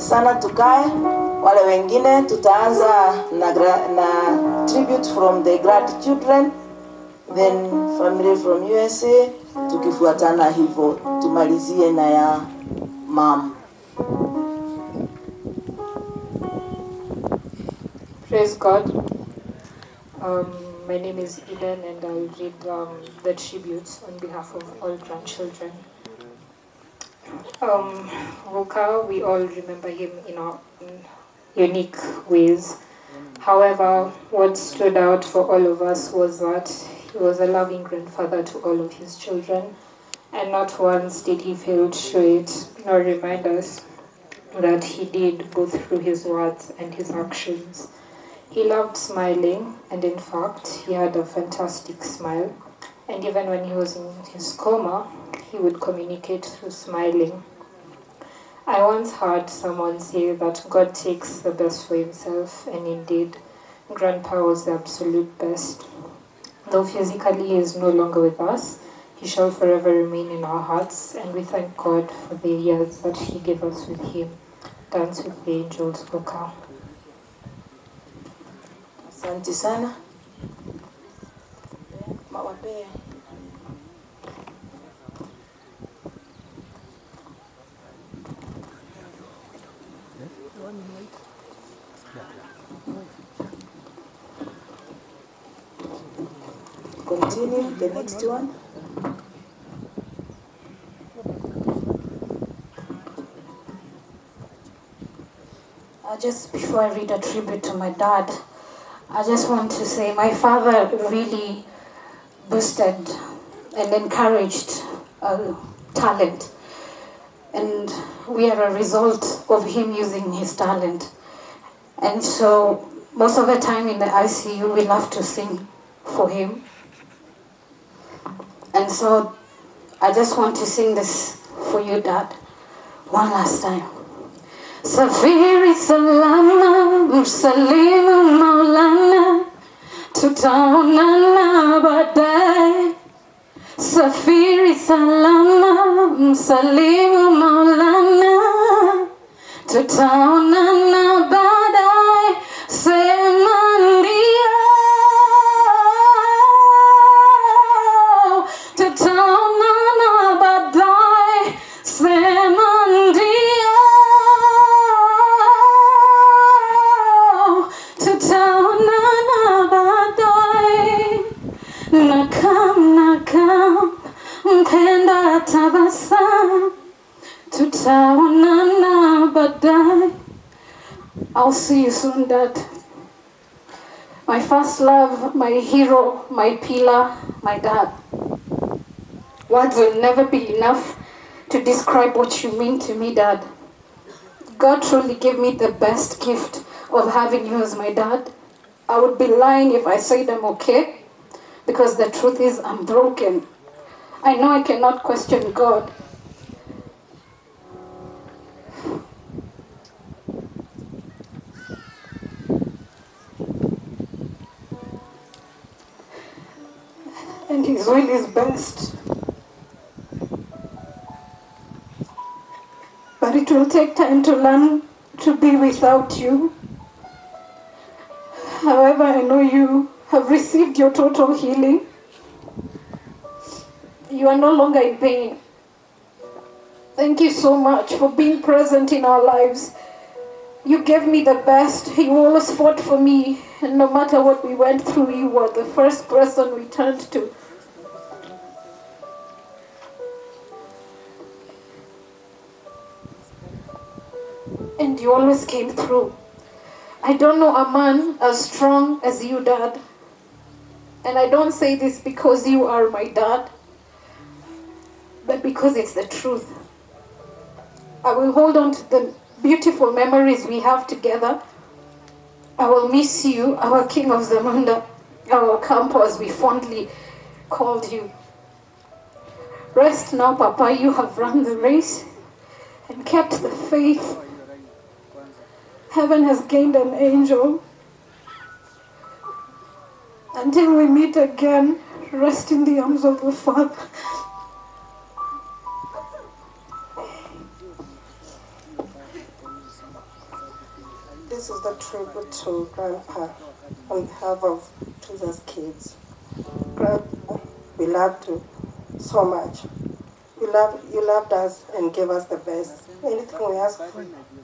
sana, tukae. Wale wengine tutaanza na tribute from the grandchildren, then family from USA, tukifuatana hivyo tumalizie na ya mom. Praise God. My name is Eden, and I'll read the tributes on behalf of all grandchildren. Ruka, we all remember him in our unique ways. However, what stood out for all of us was that he was a loving grandfather to all of his children, and not once did he fail to show it nor remind us that he did both through his words and his actions. He loved smiling, and in fact, he had a fantastic smile. And even when he was in his coma, he would communicate through smiling. I once heard someone say that God takes the best for himself, and indeed, Grandpa was the absolute best. Though physically he is no longer with us, he shall forever remain in our hearts, and we thank God for the years that he gave us with him. Dance with the angels, Ruka. Asante sana. Mawape. Continue the next one. Just before I read a tribute to my dad, I just want to say my father really boosted and encouraged talent. And we are a result of him using his talent. And so most of the time in the ICU, we love to sing for him. And so I just want to sing this for you, Dad, one last time. Safiri salama, msalimu maulana, tutaonana baadaye. Safiri salama, msalimu maulana, tutaonana baadaye. Sema ndio, tutaonana baadaye. Sema ndio. Nakam, mpenda tabasamu, tutaonana baadaye. I'll see you soon, Dad. My first love, my hero, my pillar, my dad. Words will never be enough to describe what you mean to me, Dad. God truly gave me the best gift of having you as my dad. I would be lying if I said I'm okay, because the truth is I'm broken. I know I cannot question God. And his will is best. But it will take time to learn to be without you. However, I know you have received your total healing. You are no longer in pain. Thank you so much for being present in our lives. You gave me the best. You always fought for me. And no matter what we went through, you were the first person we turned to. And you always came through. I don't know a man as strong as you, Dad. And I don't say this because you are my dad, but because it's the truth. I will hold on to the beautiful memories we have together. I will miss you, our King of Zamunda, our Campo, as we fondly called you. Rest now, Papa, you have run the race and kept the faith. Heaven has gained an angel. Until we meet again, rest in the arms of the Father. This is the tribute to Grandpa on behalf of Jesus Kids. Grandpa, we loved you so much. You loved us and gave us the best. Anything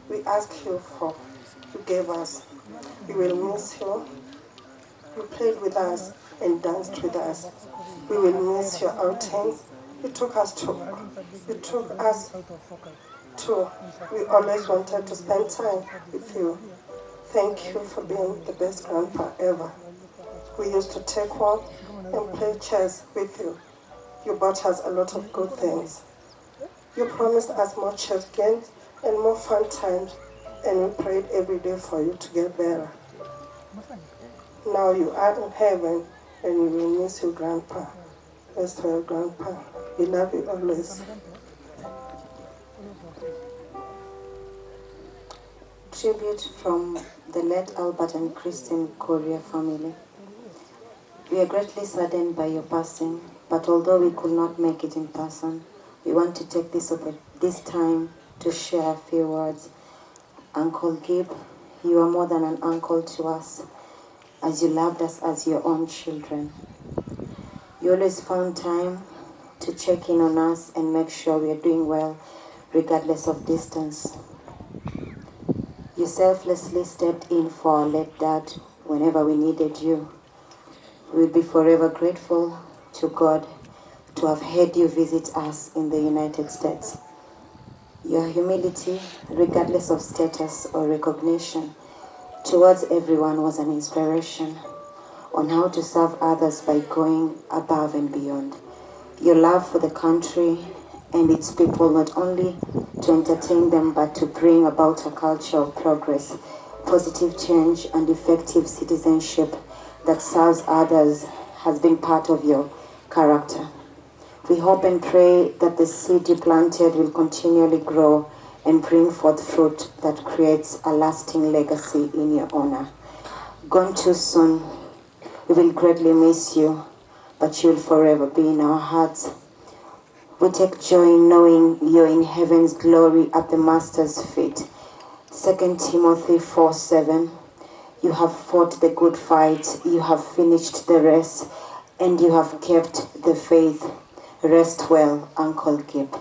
we ask you for, you gave us. We will miss you. You played with us and danced with us. We will miss your outings. You took us to. We always wanted to spend time with you. Thank you for being the best grandpa ever. We used to take walk and play chess with you. You bought us a lot of good things. You promised us more chess games and more fun times, and we prayed every day for you to get better. Now you are in heaven, and we will miss you, Grandpa. Rest well, Grandpa. We love you always. Tribute from the late Albert and Christine Korea family. We are greatly saddened by your passing, but although we could not make it in person, we want to take this time to share a few words. Uncle Gib, you are more than an uncle to us, as you loved us as your own children. You always found time to check in on us and make sure we are doing well, regardless of distance. You selflessly stepped in for our late dad whenever we needed you. We will be forever grateful to God to have had you visit us in the United States. Your humility, regardless of status or recognition, towards everyone was an inspiration on how to serve others by going above and beyond. Your love for the country and its people, not only to entertain them, but to bring about a culture of progress, positive change, and effective citizenship that serves others, has been part of your character. We hope and pray that the seed you planted will continually grow and bring forth fruit that creates a lasting legacy in your honor. Gone too soon, we will greatly miss you, but you will forever be in our hearts. We take joy in knowing you're in heaven's glory at the Master's feet. 2 Timothy 4:7. You have fought the good fight, you have finished the race, and you have kept the faith. Rest well, Uncle Gib.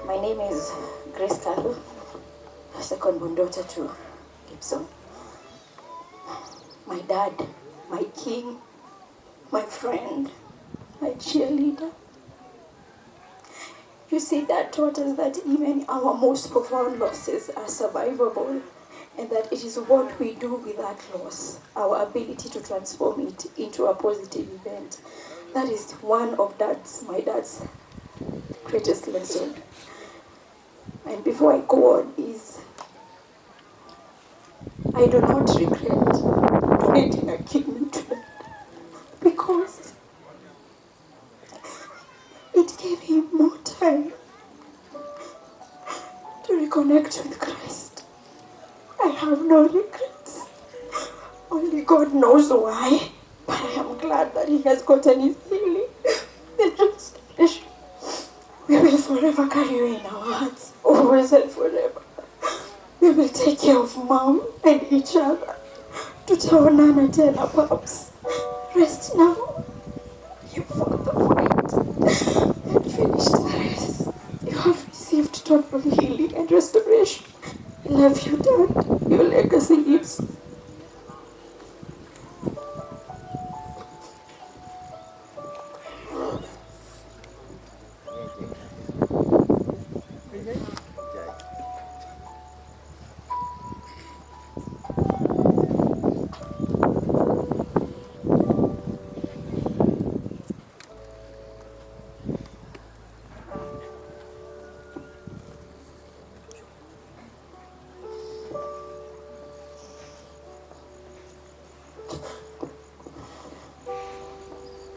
My name is Grace Gathu, second-born daughter to Gibson. My dad, my king, my friend, my cheerleader. You see, Dad taught us that even our most profound losses are survivable, and that it is what we do with that loss, our ability to transform it into a positive event. That is one of my dad's greatest lesson. And before I go on, I do not regret donating a kidney to Dad, because it gave him more time to reconnect with Christ. I have no regrets. Only God knows why, but I am glad that he has gotten his healing and restoration. We will forever carry you in our hearts, always and forever. We will take care of Mom and each other. Tutaonana tena, Pops. Rest now. You fought the fight and finished the race. You have received total healing and restoration. I love you, Dad. Your legacy lives.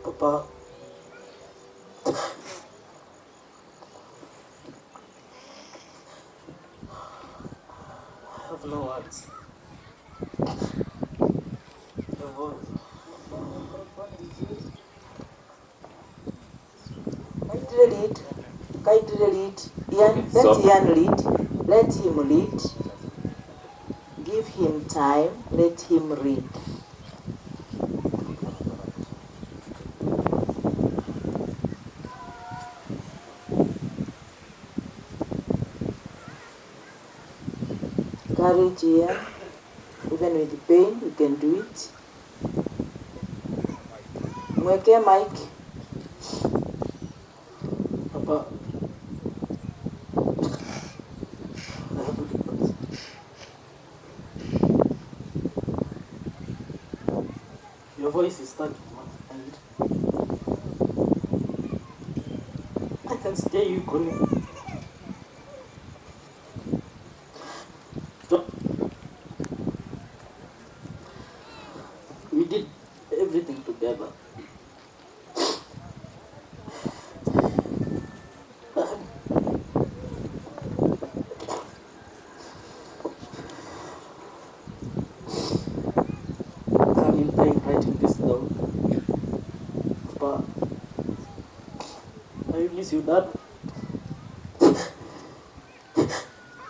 Papa, I have no words. No words. lead. Ian, let Ian lead. Let him lead. Give him time. Let him read. Courage, Ian. Even with the pain, you can do it. Mweke Mike. Papa. Your voice is stuck, and I can stay you calling. We did everything together. I've been playing writing this down. But I miss you, Dad.